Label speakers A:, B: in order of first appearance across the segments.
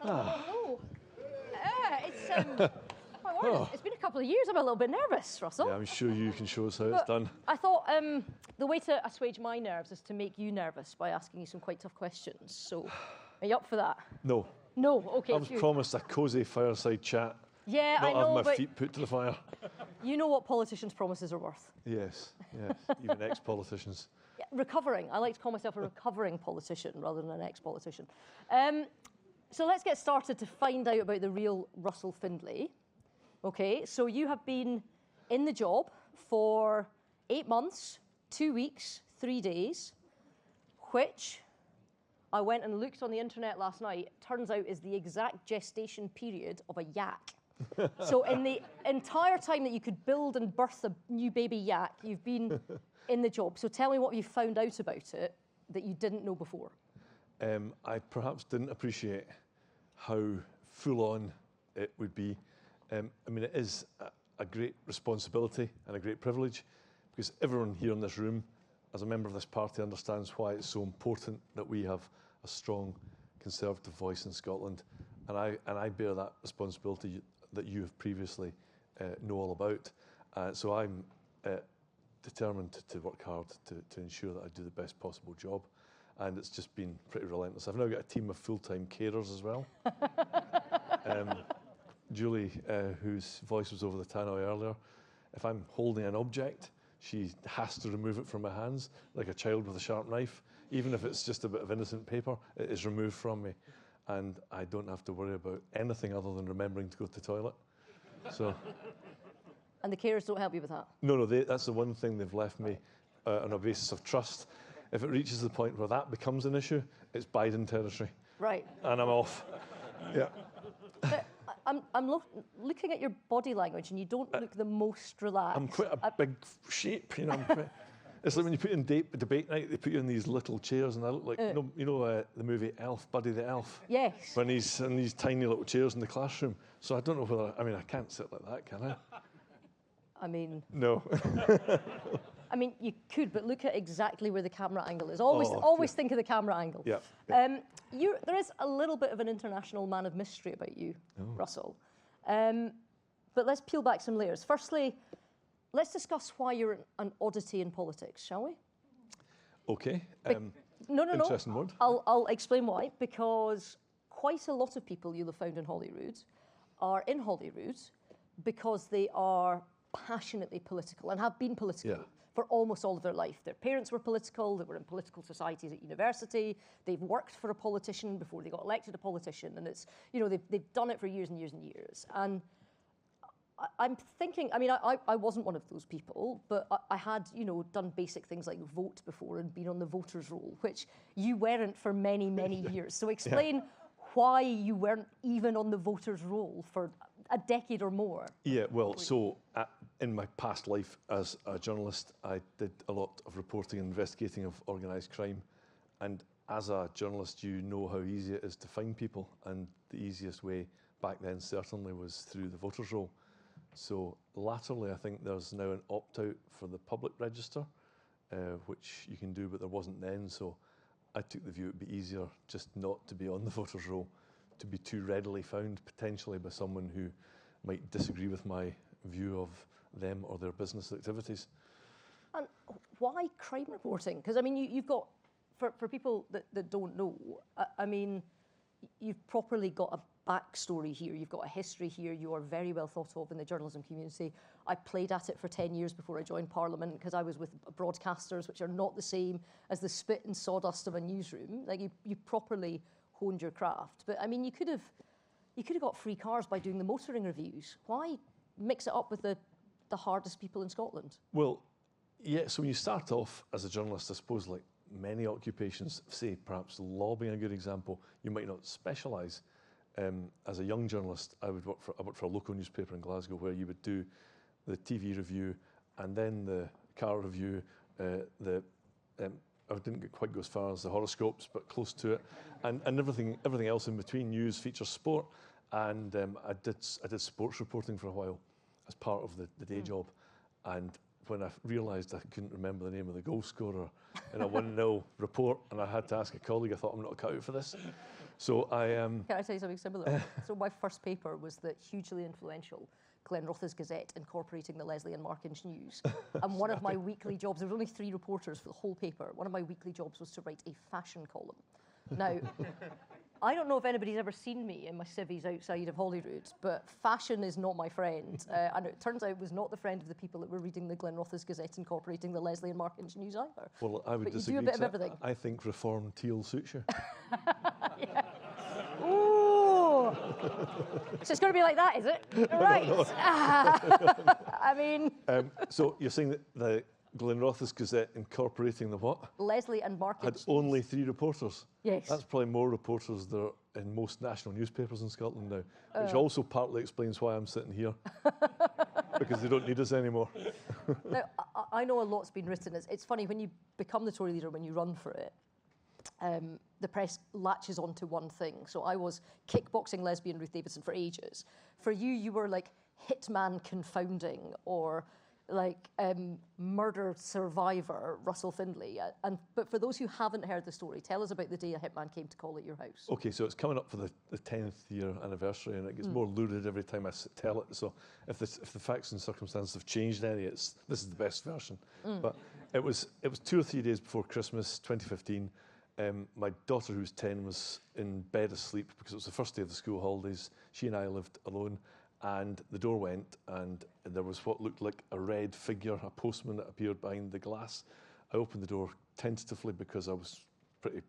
A: Oh, my word, it's been a couple of years. I'm a little bit nervous, Russell.
B: Yeah, I'm sure you can show us how it's done.
A: I thought the way to assuage my nerves is to make you nervous by asking you some quite tough questions. So, are you up for that?
B: No.
A: No, okay.
B: I was promised a cosy fireside chat.
A: Yeah,
B: not
A: I know,
B: have my
A: but
B: feet put to the fire.
A: You know what politicians' promises are worth.
B: Yes, even ex-politicians.
A: Yeah, recovering. I like to call myself a recovering politician rather than an ex-politician. So let's get started to find out about the real Russell Findlay. Okay, so you have been in the job for 8 months, 2 weeks, 3 days, which I went and looked on the internet last night, turns out is the exact gestation period of a yak. So in the entire time that you could build and birth a new baby yak, you've been in the job. So tell me what you found out about it that you didn't know before.
B: I perhaps didn't appreciate how full-on it would be. I mean, it is a great responsibility and a great privilege because everyone here in this room, as a member of this party, understands why it's so important that we have a strong Conservative voice in Scotland. And I bear that responsibility that you have previously know all about. So I'm determined to work hard to ensure that I do the best possible job. And it's just been pretty relentless. I've now got a team of full-time carers as well. Julie, whose voice was over the tannoy earlier, if I'm holding an object, she has to remove it from my hands, like a child with a sharp knife. Even if it's just a bit of innocent paper, it is removed from me. And I don't have to worry about anything other than remembering to go to the toilet. So.
A: And the carers don't help you with that?
B: No, that's the one thing they've left me on a basis of trust. If it reaches the point where that becomes an issue, it's Biden territory.
A: Right.
B: And I'm off. Yeah.
A: But I'm looking at your body language, and you don't look the most relaxed.
B: I'm quite a big shape, you know. It's like when you put in debate night, they put you in these little chairs, and I look like the movie Elf, Buddy the Elf.
A: Yes.
B: When he's in these tiny little chairs in the classroom. So I don't know whether I can't sit like that, can I?
A: I mean.
B: No.
A: I mean, you could, but look at exactly where the camera angle is. Always think of the camera angle.
B: Yeah.
A: There is a little bit of an international man of mystery about you, Russell. But let's peel back some layers. Firstly, let's discuss why you're an oddity in politics, shall we?
B: Okay.
A: No.
B: Interesting word.
A: I'll explain why. Because quite a lot of people you'll have found in Holyrood are in Holyrood because they are passionately political and have been political for almost all of their life. Their parents were political, they were in political societies at university, they've worked for a politician before they got elected a politician, and it's, they've done it for years and years and years. And I'm thinking, I wasn't one of those people, but I had, done basic things like vote before and been on the voters' roll, which you weren't for many, many years. So explain why you weren't even on the voters' roll for a decade or more.
B: Yeah, well, so in my past life as a journalist, I did a lot of reporting and investigating of organised crime. And as a journalist, you know how easy it is to find people. And the easiest way back then certainly was through the voters' roll. So latterly, I think there's now an opt-out for the public register, which you can do, but there wasn't then. So I took the view it'd be easier just not to be on the voters' roll, to be too readily found potentially by someone who might disagree with my view of them or their business activities.
A: And why crime reporting? Because you've got, for people that don't know, you've properly got a backstory here, you've got a history here, you are very well thought of in the journalism community. I played at it for 10 years before I joined Parliament because I was with broadcasters, which are not the same as the spit and sawdust of a newsroom. Like you properly honed your craft. But you could have got free cars by doing the motoring reviews. Why mix it up with the hardest people in Scotland?
B: Well, yeah, so when you start off as a journalist, I suppose like many occupations, say perhaps lobbying a good example, you might not specialise. As a young journalist, I worked for a local newspaper in Glasgow where you would do the TV review and then the car review, I didn't quite go as far as the horoscopes, but close to it, and everything else in between, news, features, sport, and I did sports reporting for a while as part of the day job, and when I realised I couldn't remember the name of the goal scorer in a 1-0 report, and I had to ask a colleague, I thought, I'm not cut out for this. So
A: Can I tell you something similar? So my first paper was the hugely influential Glenrothes Gazette incorporating the Leslie and Markinch News. And one of my weekly jobs, there were only 3 reporters for the whole paper, one of my weekly jobs was to write a fashion column. Now, I don't know if anybody's ever seen me in my civvies outside of Holyrood, but fashion is not my friend. And it turns out it was not the friend of the people that were reading the Glenrothes Gazette incorporating the Leslie and Markinch News either.
B: Well, I would
A: but
B: disagree.
A: You do a bit of everything.
B: I think reform teal suits you.
A: Yeah. Ooh! So it's going to be like that, is it? Right. No. I mean...
B: so you're saying that the Glenrothes Gazette incorporating the what?
A: Leslie and Markinch
B: had only 3 reporters?
A: Yes.
B: That's probably more reporters there in most national newspapers in Scotland now, which also partly explains why I'm sitting here, because they don't need us anymore.
A: Now, I know a lot's been written. It's funny, when you become the Tory leader, when you run for it, the press latches onto one thing. So I was kickboxing lesbian Ruth Davidson for ages. For you, you were like hitman confounding, or like murder survivor Russell Findlay. But for those who haven't heard the story, tell us about the day a hitman came to call at your house.
B: Okay, so it's coming up for the 10th year anniversary, and it gets more lurid every time I tell it. So if the facts and circumstances have changed any, this is the best version. But it was 2 or 3 days before Christmas 2015. My daughter, who was 10, was in bed asleep because it was the first day of the school holidays. She and I lived alone, and the door went, and there was what looked like a red figure, a postman that appeared behind the glass. I opened the door tentatively because I was pretty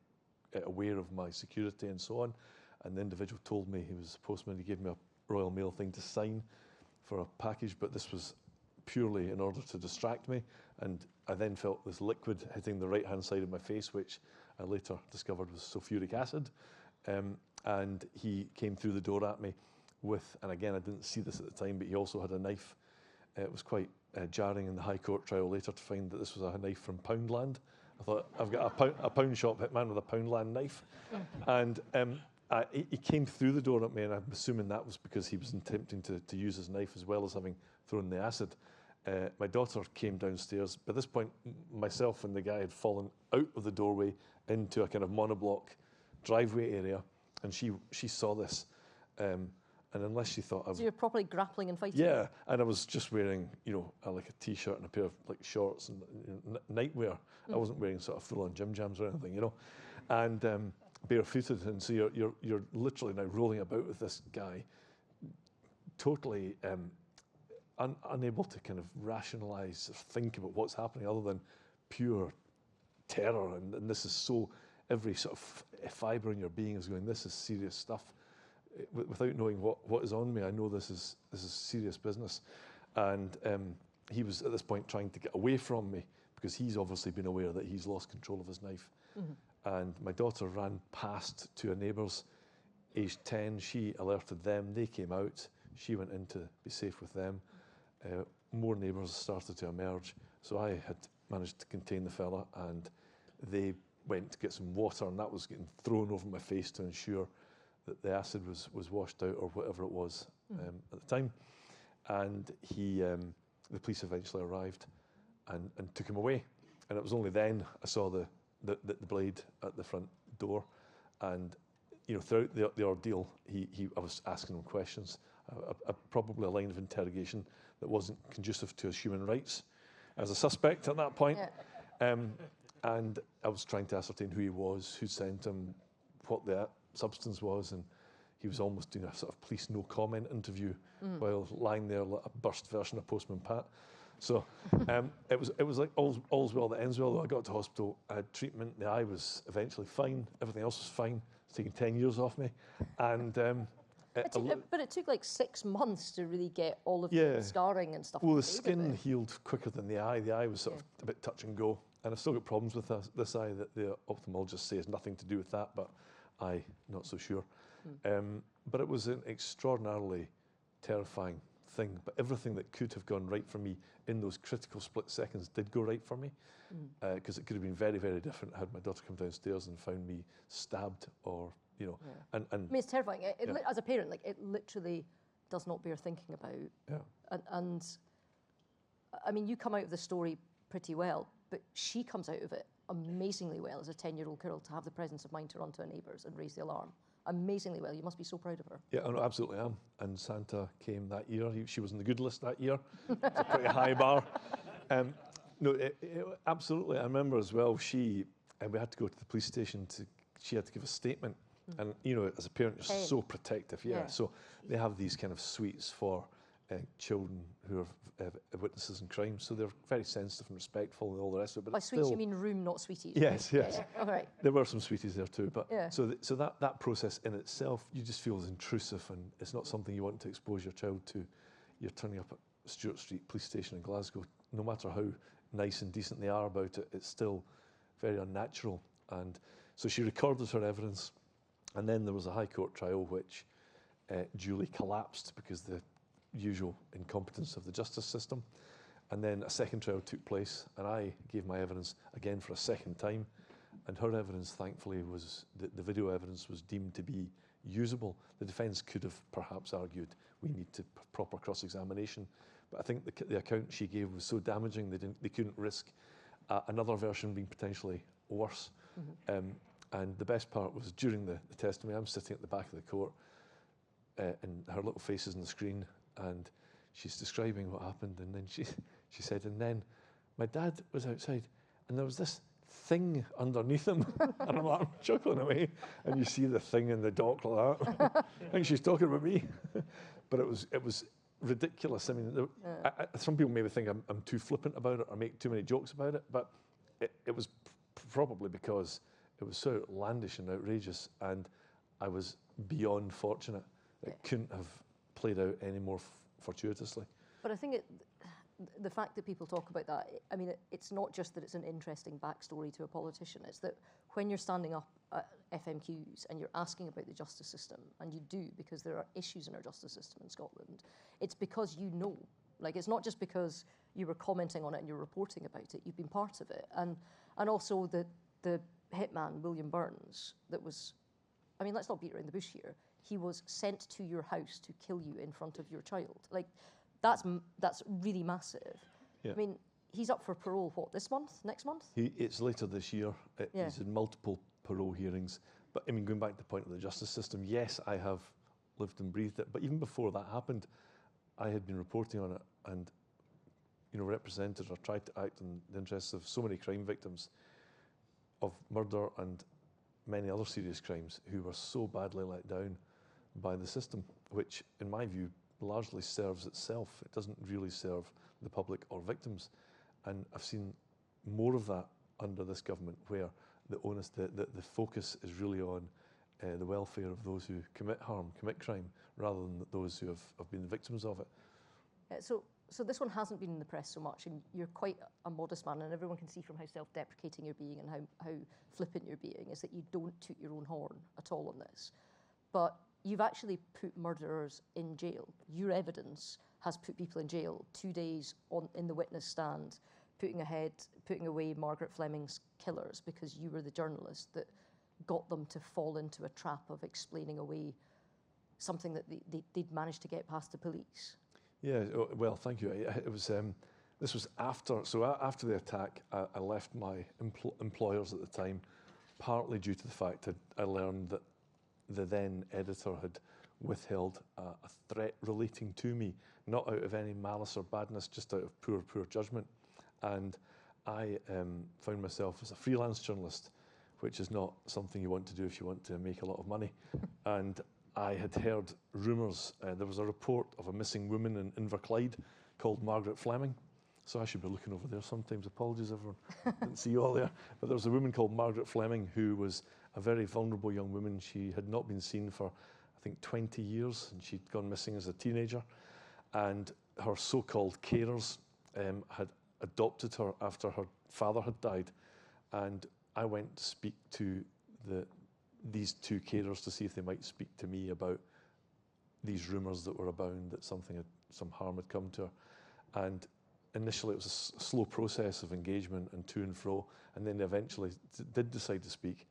B: aware of my security and so on, and the individual told me he was a postman. He gave me a Royal Mail thing to sign for a package, but this was purely in order to distract me, and I then felt this liquid hitting the right-hand side of my face, which I later discovered was sulfuric acid, and he came through the door at me with, and again, I didn't see this at the time, but he also had a knife. It was quite jarring in the High Court trial later to find that this was a knife from Poundland. I thought, I've got a pound shop hitman with a Poundland knife. And he came through the door at me, and I'm assuming that was because he was attempting to use his knife as well as having thrown the acid. My daughter came downstairs. By this point, myself and the guy had fallen out of the doorway into a kind of monoblock driveway area, and she saw this. And unless she thought I was...
A: So you're properly grappling and fighting?
B: Yeah, and I was just wearing, like a T-shirt and a pair of like shorts and nightwear. I wasn't wearing sort of full-on gym jams or anything, and barefooted. And so you're literally now rolling about with this guy, totally unable to kind of rationalise or think about what's happening other than pure terror. And this is so, every sort of fibre in your being is going, this is serious stuff. Without knowing what is on me, I know this is serious business. And he was at this point trying to get away from me because he's obviously been aware that he's lost control of his knife. And my daughter ran past to a neighbour's, aged 10. She alerted them. They came out. She went in to be safe with them. More neighbours started to emerge. So I had managed to contain the fella, and they went to get some water, and that was getting thrown over my face to ensure that the acid was washed out, or whatever it was at the time. And the police eventually arrived and took him away. And it was only then I saw the blade at the front door. And throughout the ordeal, I was asking him questions, probably a line of interrogation that wasn't conducive to his human rights as a suspect at that point. Yeah. And I was trying to ascertain who he was, who sent him, what the substance was, and he was almost doing a sort of police no comment interview while lying there like a burst version of Postman Pat. So it was like all's well that ends well. Though I got to hospital, I had treatment. The eye was eventually fine. Everything else was fine. It's taken 10 years off me, and
A: but it took like 6 months to really get all of the scarring and stuff.
B: Well, the skin healed quicker than the eye. The eye was sort of a bit touch and go, and I've still got problems with this eye that the ophthalmologist says nothing to do with that, but I not so sure. But it was an extraordinarily terrifying thing. But everything that could have gone right for me in those critical split seconds did go right for me, because it could have been very, very different had my daughter come downstairs and found me stabbed, or and
A: I mean, it's terrifying. As a parent, like, it literally does not bear thinking about.
B: Yeah.
A: And I mean, you come out of the story pretty well, but she comes out of it amazingly well as a 10-year-old girl to have the presence of mind to run to her neighbours and raise the alarm. Amazingly well. You must be so proud of her.
B: Yeah, I absolutely am. And Santa came that year. She was on the good list that year. It's a pretty high bar. No, absolutely. I remember as well, we had to go to the police station she had to give a statement. And, you know, as a parent, you're so protective. Yeah. So they have these kind of suites for children who are witnesses in crime. So they're very sensitive and respectful and all the rest of it. But
A: by suites, you mean room, not sweeties?
B: Yes, right? Yes.
A: All right.
B: There were some sweeties there too. But so that process in itself, you just feel is intrusive, and it's not something you want to expose your child to. You're turning up at Stewart Street Police Station in Glasgow. No matter how nice and decent they are about it, it's still very unnatural. And so she recorded her evidence, and then there was a High Court trial which duly collapsed because the usual incompetence of the justice system. And then a second trial took place, and I gave my evidence again for a second time. And her evidence, thankfully, was the video evidence was deemed to be usable. The defence could have perhaps argued we need to proper cross-examination, but I think the account she gave was so damaging they couldn't risk another version being potentially worse. And the best part was during the testimony, I'm sitting at the back of the court, and her little face is on the screen, and she's describing what happened, and then she said, and then my dad was outside, and there was this thing underneath him, and I'm chuckling away, and you see the thing in the dock like that. I think she's talking about me, but it was ridiculous. I mean, some people maybe think I'm too flippant about it or make too many jokes about it, but it was probably because it was so outlandish and outrageous, and I was beyond fortunate. It couldn't have played out any more fortuitously.
A: But I think the fact that people talk about that, I mean, it's not just that it's an interesting backstory to a politician, it's that when you're standing up at FMQs and you're asking about the justice system, and you do because there are issues in our justice system in Scotland, it's because you know. Like, it's not just because you were commenting on it and you're reporting about it, you've been part of it. And also the hitman, William Burns, that was, I mean, let's not beat around the bush here, he was sent to your house to kill you in front of your child. Like, that's really massive. Yeah. I mean, he's up for parole, what, this month, next month?
B: It's later this year. He's in multiple parole hearings. But, I mean, going back to the point of the justice system, yes, I have lived and breathed it. But even before that happened, I had been reporting on it and, you know, represented or tried to act in the interests of so many crime victims of murder and many other serious crimes who were so badly let down by the system, which, in my view, largely serves itself. It doesn't really serve the public or victims. And I've seen more of that under this government, where the focus is really on the welfare of those who commit harm, commit crime, rather than those who have been the victims of it.
A: So this one hasn't been in the press so much, and you're quite a modest man, and everyone can see from how self-deprecating you're being and how flippant you're being, is that you don't toot your own horn at all on this. But you've actually put murderers in jail. Your evidence has put people in jail 2 days in the witness stand, putting away Margaret Fleming's killers because you were the journalist that got them to fall into a trap of explaining away something that they'd managed to get past the police.
B: Yeah, well, thank you. It was this was after the attack. I left my employers at the time, partly due to the fact that I learned that the then editor had withheld a threat relating to me, not out of any malice or badness, just out of poor judgment. And I found myself as a freelance journalist, which is not something you want to do if you want to make a lot of money. And I had heard rumours. There was a report of a missing woman in Inverclyde called Margaret Fleming. So I should be looking over there sometimes. Apologies, everyone. Didn't see you all there. But there was a woman called Margaret Fleming who was a very vulnerable young woman. She had not been seen for, I think, 20 years, and she'd gone missing as a teenager. And her so-called carers had adopted her after her father had died. And I went to speak to these two carers to see if they might speak to me about these rumours that were abound that some harm had come to her. And initially it was a slow process of engagement and to and fro, and then they eventually did decide to speak.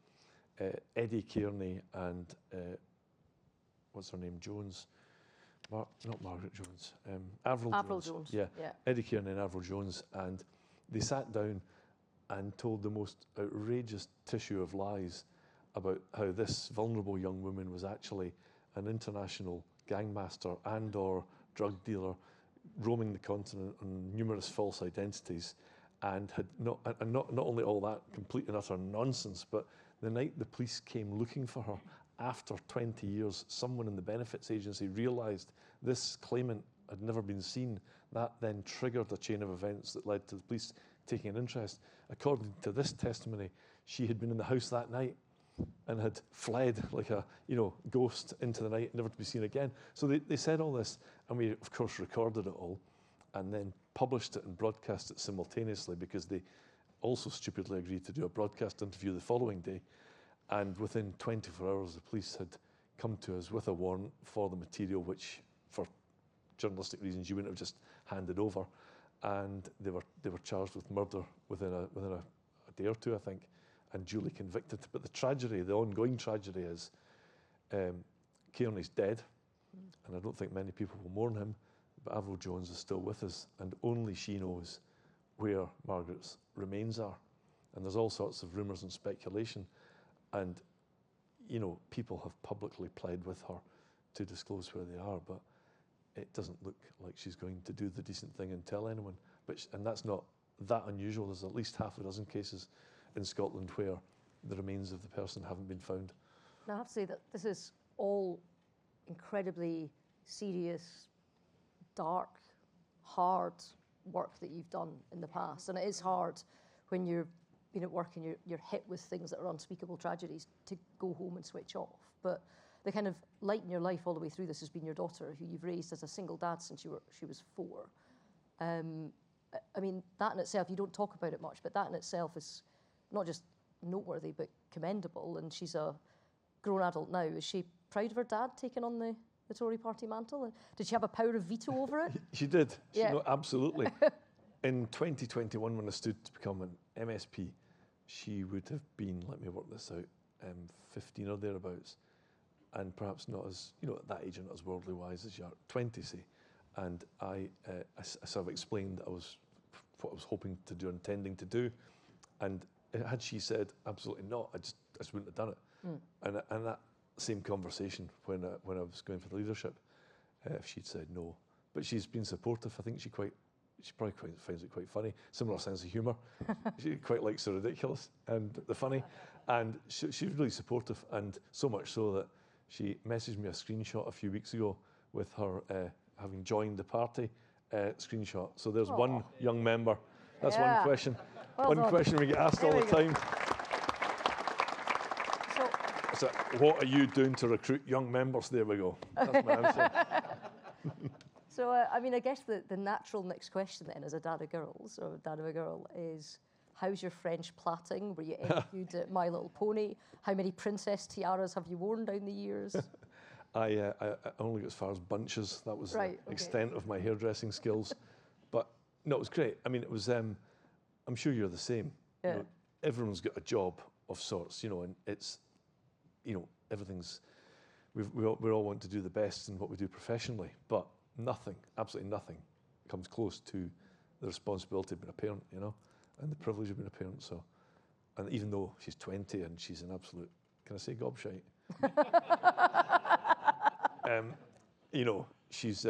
B: Eddie Kearney and what's her name, Jones, not Margaret Jones, Avril
A: Avril
B: Jones.
A: Jones.
B: Yeah, Eddie Kearney and Avril Jones, and they sat down and told the most outrageous tissue of lies about how this vulnerable young woman was actually an international gangmaster and or drug dealer roaming the continent on numerous false identities, and had not only all that complete and utter nonsense, but the night the police came looking for her after 20 years, someone in the benefits agency realised this claimant had never been seen. That then triggered a chain of events that led to the police taking an interest. According to this testimony, she had been in the house that night and had fled like a ghost into the night, never to be seen again. So they said all this, and we of course recorded it all and then published it and broadcast it simultaneously, because they also stupidly agreed to do a broadcast interview the following day. And within 24 hours, the police had come to us with a warrant for the material, which, for journalistic reasons, you wouldn't have just handed over. And they were charged with murder within a day or two, I think, and duly convicted. But the tragedy, the ongoing tragedy, is Kearney's dead, and I don't think many people will mourn him. But Avril Jones is still with us, and only she knows where Margaret's remains are. And there's all sorts of rumours and speculation. And, people have publicly pled with her to disclose where they are, but it doesn't look like she's going to do the decent thing and tell anyone. And that's not that unusual. There's at least half a dozen cases in Scotland where the remains of the person haven't been found.
A: Now, I have to say that this is all incredibly serious, dark, hard work that you've done in the past. And it is hard when you're been at work and you're hit with things that are unspeakable tragedies to go home and switch off. But the kind of light in your life all the way through this has been your daughter, who you've raised as a single dad since she was 4. I mean, that in itself, you don't talk about it much, but that in itself is not just noteworthy, but commendable. And she's a grown adult now. Is she proud of her dad taking on the Tory party mantle? And did she have a power of veto over it?
B: She did.
A: Yeah.
B: No, absolutely. In 2021, when I stood to become an MSP, she would have been, let me work this out, 15 or thereabouts, and perhaps not as, at that age, not as worldly wise as you are, 20, say. And I sort of explained that what I was hoping to do, intending to do, and had she said absolutely not, I just wouldn't have done it. And that same conversation when I was going for the leadership, if she'd said no, but she's been supportive. I think she probably finds it quite funny. Similar sense of humour. She quite likes the ridiculous and the funny, and she's really supportive. And so much so that she messaged me a screenshot a few weeks ago with her having joined the party screenshot. So there's one young member. That's one question. Well done. Question we get asked all the time. So what are you doing to recruit young members? There we go. That's my answer.
A: So, I guess the natural next question then, as a dad of girls, or dad of a girl, is how's your French plaiting? Were you any good at My Little Pony? How many princess tiaras have you worn down the years?
B: I only got as far as bunches. That was the extent of my hairdressing skills. But no, it was great. I mean, it was, I'm sure you're the same.
A: Yeah.
B: Everyone's got a job of sorts, and it's, everything's, we all want to do the best in what we do professionally, but nothing, absolutely nothing, comes close to the responsibility of being a parent, and the privilege of being a parent. So, and even though she's 20 and she's an absolute, can I say gobshite? She's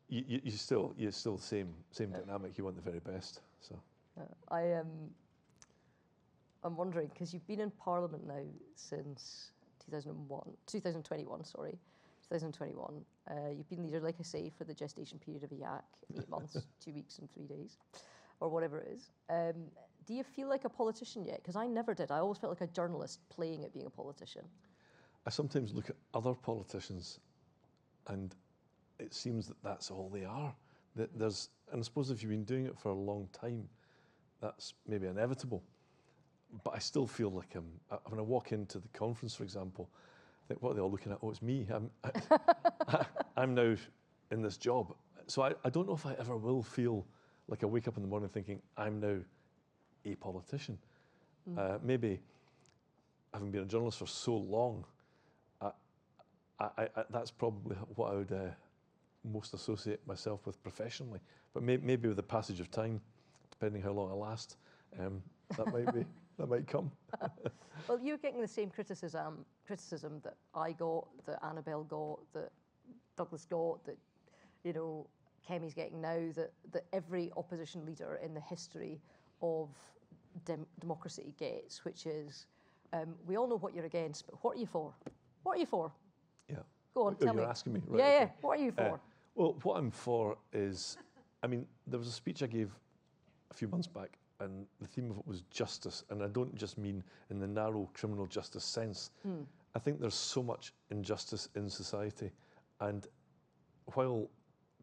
B: you're still the same dynamic. You want the very best. So,
A: I'm wondering, because you've been in Parliament now since 2021. You've been leader, like I say, for the gestation period of a yak, 8 months, 2 weeks and 3 days, or whatever it is. Do you feel like a politician yet? Because I never did. I always felt like a journalist playing at being a politician.
B: I sometimes look at other politicians, and it seems that that's all they are. And I suppose if you've been doing it for a long time, that's maybe inevitable. But I still feel like when I walk into the conference, for example, I think, what are they all looking at? Oh, it's me. I'm now in this job. So I don't know if I ever will feel like I wake up in the morning thinking, I'm now a politician. Maybe having been a journalist for so long, that's probably what I would most associate myself with professionally. But maybe with the passage of time, depending how long I last, that might come.
A: Well, you're getting the same criticism that I got, that Annabelle got, that Douglas got, that Kemi's getting now, that every opposition leader in the history of democracy gets, which is, we all know what you're against, but what are you for? What are you for?
B: Yeah.
A: Go on, tell me.
B: You're asking me, right?
A: Yeah,
B: okay.
A: yeah. What are you for?
B: Well, what I'm for is, there was a speech I gave a few months back, and the theme of it was justice. And I don't just mean in the narrow criminal justice sense. I think there's so much injustice in society. And while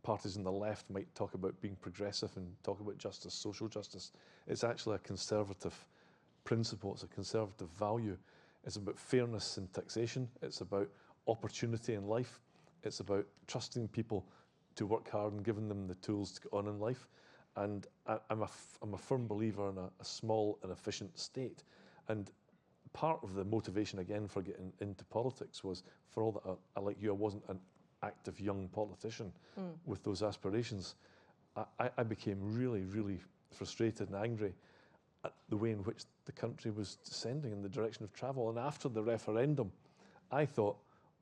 B: parties on the left might talk about being progressive and talk about justice, social justice, it's actually a conservative principle. It's a conservative value. It's about fairness in taxation. It's about opportunity in life. It's about trusting people to work hard and giving them the tools to get on in life. And I'm a firm believer in a small and efficient state. And part of the motivation, again, for getting into politics was, for all that I like you, I wasn't an active young politician with those aspirations. I became really, really frustrated and angry at the way in which the country was descending in the direction of travel. And after the referendum, I thought,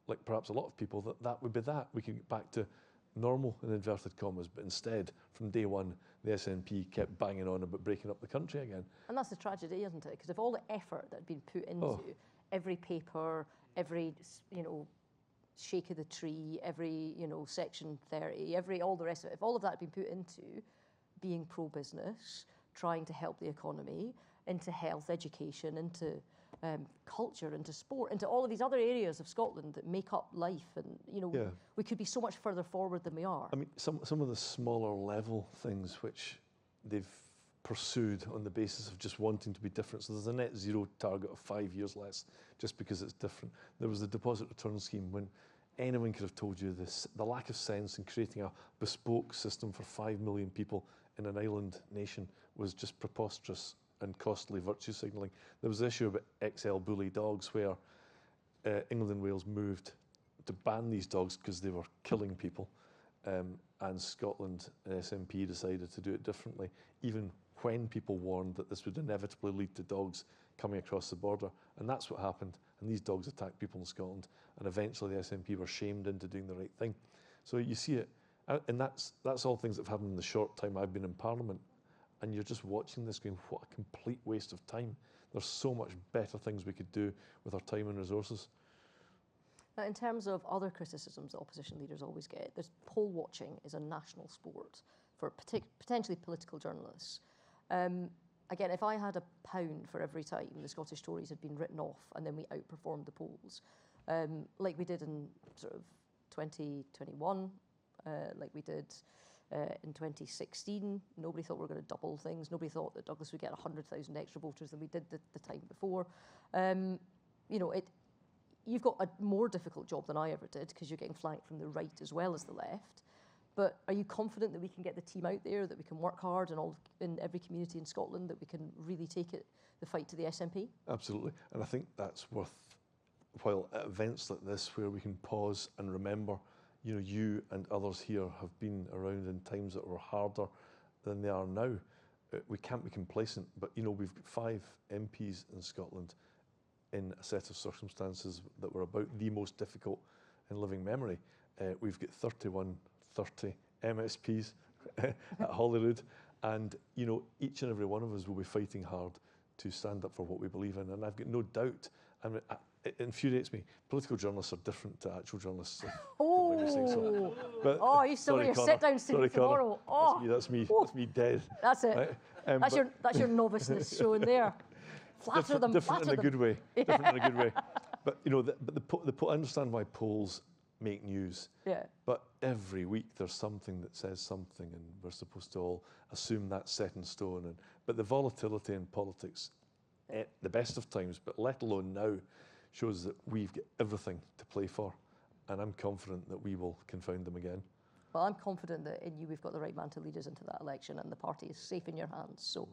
B: like perhaps a lot of people, that would be that. We could get back to normal, in inverted commas, but instead, from day one, the SNP kept banging on about breaking up the country again.
A: And that's the tragedy, isn't it? Because of all the effort that had been put into every paper, every, shake of the tree, every, Section 30, all the rest of it, if all of that had been put into being pro-business, trying to help the economy, into health, education, into culture, into sport, into all of these other areas of Scotland that make up life, and we could be so much further forward than we are.
B: Some of the smaller level things which they've pursued on the basis of just wanting to be different. So there's a net zero target of 5 years less, just because it's different. There was the deposit return scheme, when anyone could have told you this, the lack of sense in creating a bespoke system for 5 million people in an island nation was just preposterous and costly virtue signalling. There was the issue about XL bully dogs, where England and Wales moved to ban these dogs because they were killing people, and Scotland and SNP decided to do it differently, even when people warned that this would inevitably lead to dogs coming across the border. And that's what happened. And these dogs attacked people in Scotland, and eventually the SNP were shamed into doing the right thing. So you see it, and that's all things that have happened in the short time I've been in Parliament. And you're just watching this going, what a complete waste of time. There's so much better things we could do with our time and resources.
A: Now, in terms of other criticisms that opposition leaders always get, there's poll watching is a national sport for potentially political journalists. Again, if I had £1 for every time the Scottish Tories had been written off and then we outperformed the polls, like we did in sort of 2021, like we did in 2016, nobody thought we were going to double things. Nobody thought that Douglas would get 100,000 extra voters than we did the time before. You've got a more difficult job than I ever did, because you're getting flanked from the right as well as the left. But are you confident that we can get the team out there, that we can work hard in every community in Scotland, that we can really take the fight to the SNP?
B: Absolutely. And I think that's worthwhile at events like this, where we can pause and remember, you and others here have been around in times that were harder than they are now. We can't be complacent, but we've got 5 MPs in Scotland in a set of circumstances that were about the most difficult in living memory. We've got 30 MSPs at Holyrood, and each and every one of us will be fighting hard to stand up for what we believe in. And I've got no doubt, it infuriates me, political journalists are different to actual journalists. So. But,
A: you still got your sit-down scene tomorrow.
B: That's me dead.
A: That's it. Right? That's your noviceness showing there. Flatter them.
B: Different in a good way. Different in a good way. But I understand why polls make news.
A: Yeah.
B: But every week there's something that says something, and we're supposed to all assume that's set in stone. But the volatility in politics, at the best of times, but let alone now, shows that we've got everything to play for, and I'm confident that we will confound them again.
A: Well, I'm confident that in you we've got the right man to lead us into that election, and the party is safe in your hands. So,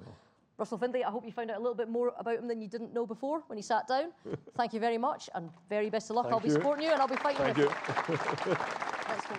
A: Russell Findlay, I hope you found out a little bit more about him than you didn't know before when he sat down. Thank you very much, and very best of luck. I'll be supporting you, and I'll be fighting with you.
B: Thank you.
A: Let's go.